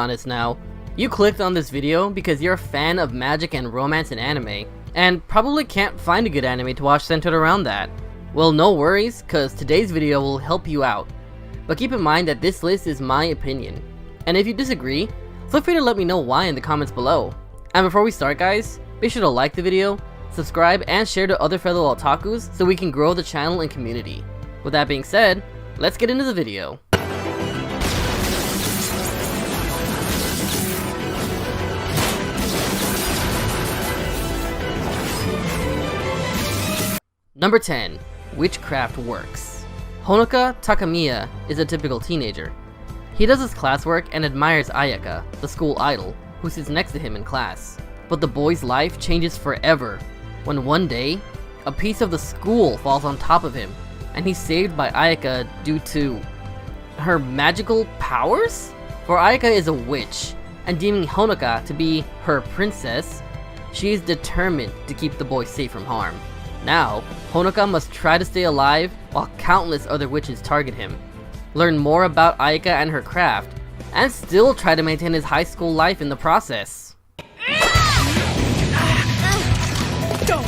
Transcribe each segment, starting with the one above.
honest now, you clicked on this video because you're a fan of magic and romance in anime, and probably can't find a good anime to watch centered around that. Well, no worries, cause today's video will help you out. But keep in mind that this list is my opinion, and if you disagree, feel free to let me know why in the comments below. And before we start guys, be sure to like the video, subscribe, and share to other fellow otakus so we can grow the channel and community. With that being said, let's get into the video. Number 10. Witchcraft works. Honoka Takamiya is a typical teenager. He does his classwork and admires Ayaka, the school idol, who sits next to him in class. But the boy's life changes forever when one day, a piece of the school falls on top of him, and he's saved by Ayaka due to her magical powers? For Ayaka is a witch, and deeming Honoka to be her princess, she is determined to keep the boy safe from harm. Now, Honoka must try to stay alive while countless other witches target him, learn more about Ayaka and her craft, and still try to maintain his high school life in the process. Don't!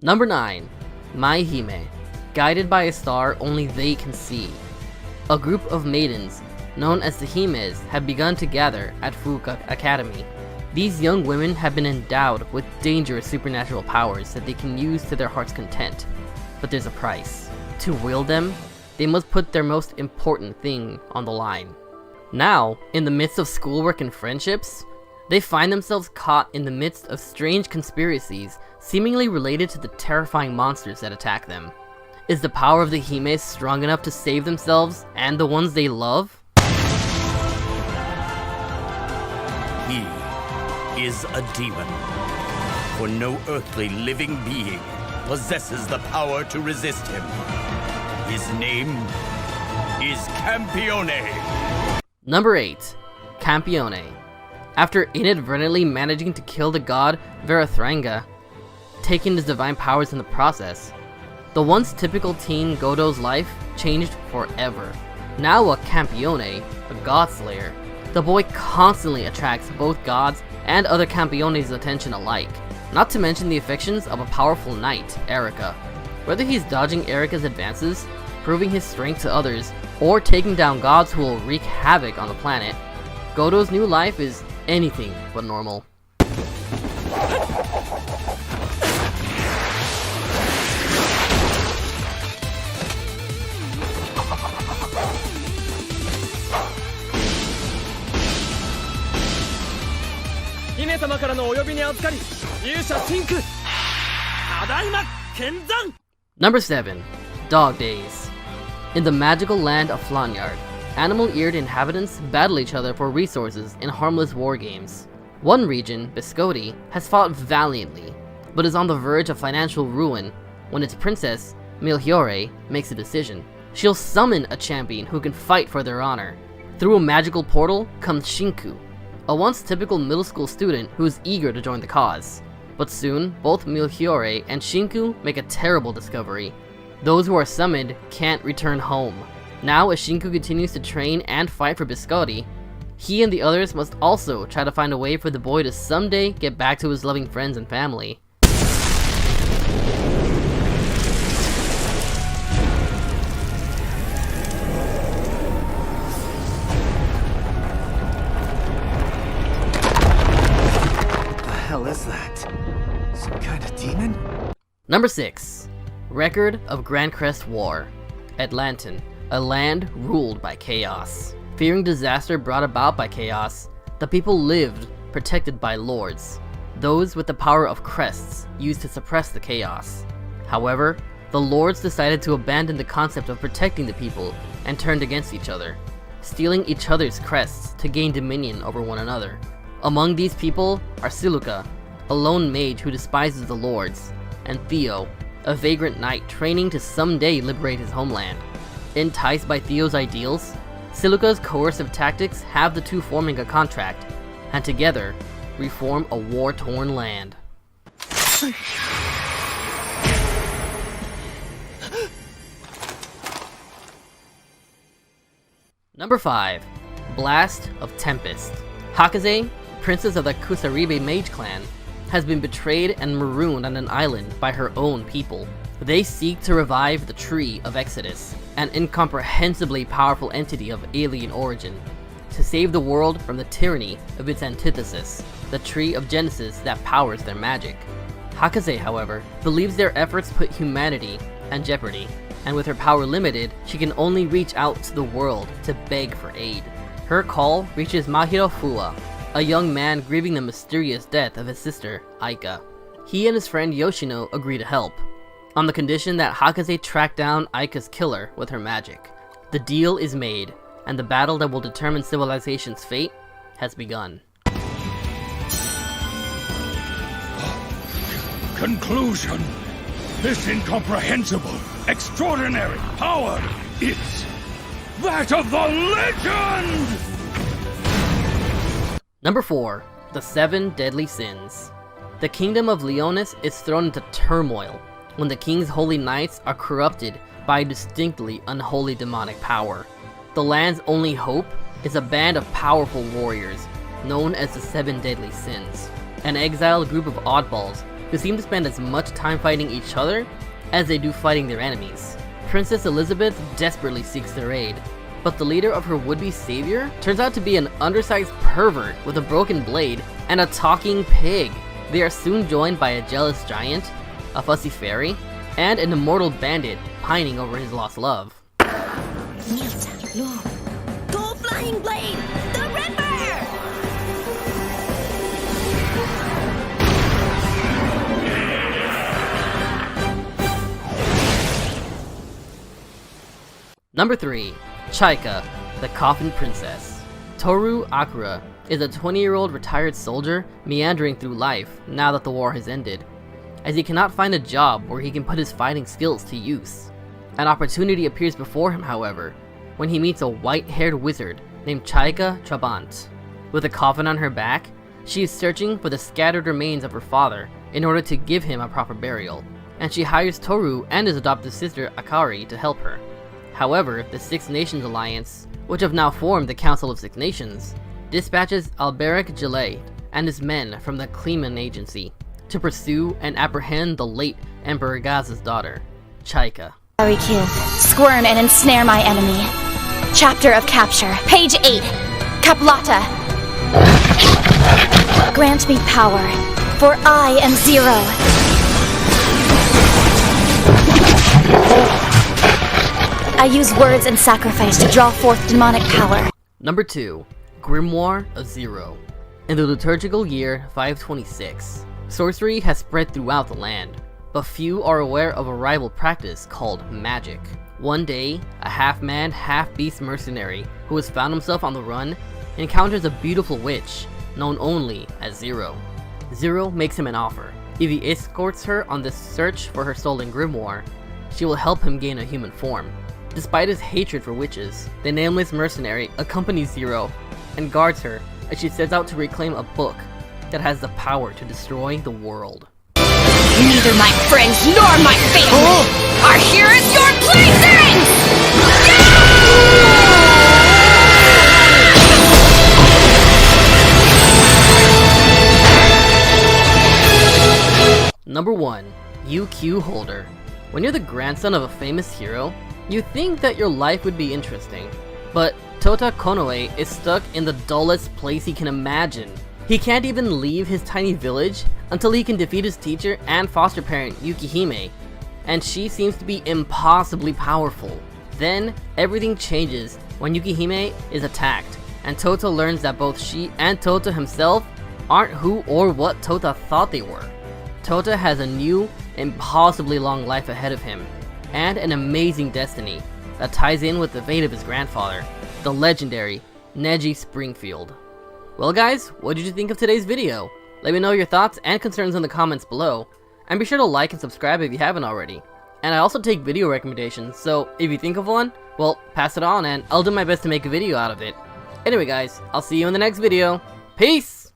Number 9. Mai Hime. Guided by a star only they can see. A group of maidens, known as the Himes, have begun to gather at Fuuka Academy. These young women have been endowed with dangerous supernatural powers that they can use to their heart's content. But there's a price. To wield them, they must put their most important thing on the line. Now, in the midst of schoolwork and friendships, they find themselves caught in the midst of strange conspiracies seemingly related to the terrifying monsters that attack them. Is the power of the Himes strong enough to save themselves and the ones they love? He is a demon, for no earthly living being possesses the power to resist him. His name is Campione. Number 8. Campione. After inadvertently managing to kill the god Verathranga, taking his divine powers in the process, the once typical teen Godo's life changed forever. Now a Campione, a god slayer, the boy constantly attracts both gods and other Campione's attention alike, not to mention the affections of a powerful knight, Erika. Whether he's dodging Erika's advances, proving his strength to others, or taking down gods who will wreak havoc on the planet, Godo's new life is anything but normal. Number 7. Dog Days. In the magical land of Flanyard, animal-eared inhabitants battle each other for resources in harmless war games. One region, Biscotti, has fought valiantly, but is on the verge of financial ruin when its princess, Melchiorre, makes a decision. She'll summon a champion who can fight for their honor. Through a magical portal comes Shinku, a once typical middle school student who is eager to join the cause. But soon, both Melchiorre and Shinku make a terrible discovery. Those who are summoned can't return home. Now as Shinku continues to train and fight for Biscotti, he and the others must also try to find a way for the boy to someday get back to his loving friends and family. Is that some kind of demon? Number 6. Record of Grand Crest War. Atlanton, a land ruled by chaos. Fearing disaster brought about by chaos, the people lived protected by lords, those with the power of crests used to suppress the chaos. However, the lords decided to abandon the concept of protecting the people and turned against each other, stealing each other's crests to gain dominion over one another. Among these people are Siluka, a lone mage who despises the lords, and Theo, a vagrant knight training to someday liberate his homeland. Enticed by Theo's ideals, Siluka's coercive tactics have the two forming a contract, and together reform a war-torn land. Number 5. Blast of Tempest. Hakaze, princess of the Kusaribe mage clan, has been betrayed and marooned on an island by her own people. They seek to revive the Tree of Exodus, an incomprehensibly powerful entity of alien origin, to save the world from the tyranny of its antithesis, the Tree of Genesis that powers their magic. Hakaze, however, believes their efforts put humanity in jeopardy, and with her power limited, she can only reach out to the world to beg for aid. Her call reaches Mahiro Fuwa, a young man grieving the mysterious death of his sister, Aika. He and his friend Yoshino agree to help, on the condition that Hakaze track down Aika's killer with her magic. The deal is made, and the battle that will determine civilization's fate has begun. Conclusion. This incomprehensible, extraordinary power is that of the legend! Number 4. The 7 Deadly Sins. The kingdom of Leonis is thrown into turmoil when the king's holy knights are corrupted by a distinctly unholy demonic power. The land's only hope is a band of powerful warriors, known as the 7 Deadly Sins, an exiled group of oddballs who seem to spend as much time fighting each other as they do fighting their enemies. Princess Elizabeth desperately seeks their aid, but the leader of her would-be savior turns out to be an undersized pervert with a broken blade and a talking pig. They are soon joined by a jealous giant, a fussy fairy, and an immortal bandit pining over his lost love. Go Flying Blade! The Ripper! Number 3. Chaika, the Coffin Princess. Toru Akira is a 20-year-old retired soldier meandering through life now that the war has ended, as he cannot find a job where he can put his fighting skills to use. An opportunity appears before him, however, when he meets a white-haired wizard named Chaika Trabant. With a coffin on her back, she is searching for the scattered remains of her father in order to give him a proper burial, and she hires Toru and his adopted sister Akari to help her. However, the Six Nations Alliance, which have now formed the Council of Six Nations, dispatches Alberic Gillet and his men from the Kleeman Agency to pursue and apprehend the late Emperor Gaz's daughter, Chaika. Kill, squirm and ensnare my enemy. Chapter of Capture, page 8. Kaplata. Grant me power, for I am Zero. I use words and sacrifice to draw forth demonic power. Number 2. Grimoire of Zero. In the liturgical year 526, sorcery has spread throughout the land, but few are aware of a rival practice called magic. One day, a half-man, half-beast mercenary who has found himself on the run encounters a beautiful witch known only as Zero. Zero makes him an offer. If he escorts her on this search for her stolen grimoire, she will help him gain a human form. Despite his hatred for witches, the nameless mercenary accompanies Zero and guards her as she sets out to reclaim a book that has the power to destroy the world. Neither my friends nor my family are here as your playthings! Number 1. UQ Holder. When you're the grandson of a famous hero, you think that your life would be interesting. But Tota Konoe is stuck in the dullest place he can imagine. He can't even leave his tiny village until he can defeat his teacher and foster parent Yukihime, and she seems to be impossibly powerful. Then, everything changes when Yukihime is attacked, and Tota learns that both she and Tota himself aren't who or what Tota thought they were. Tota has a new, impossibly long life ahead of him, and an amazing destiny that ties in with the fate of his grandfather, the legendary Neji Springfield. Well guys, what did you think of today's video? Let me know your thoughts and concerns in the comments below, and be sure to like and subscribe if you haven't already. And I also take video recommendations, so if you think of one, well, pass it on and I'll do my best to make a video out of it. Anyway guys, I'll see you in the next video. Peace!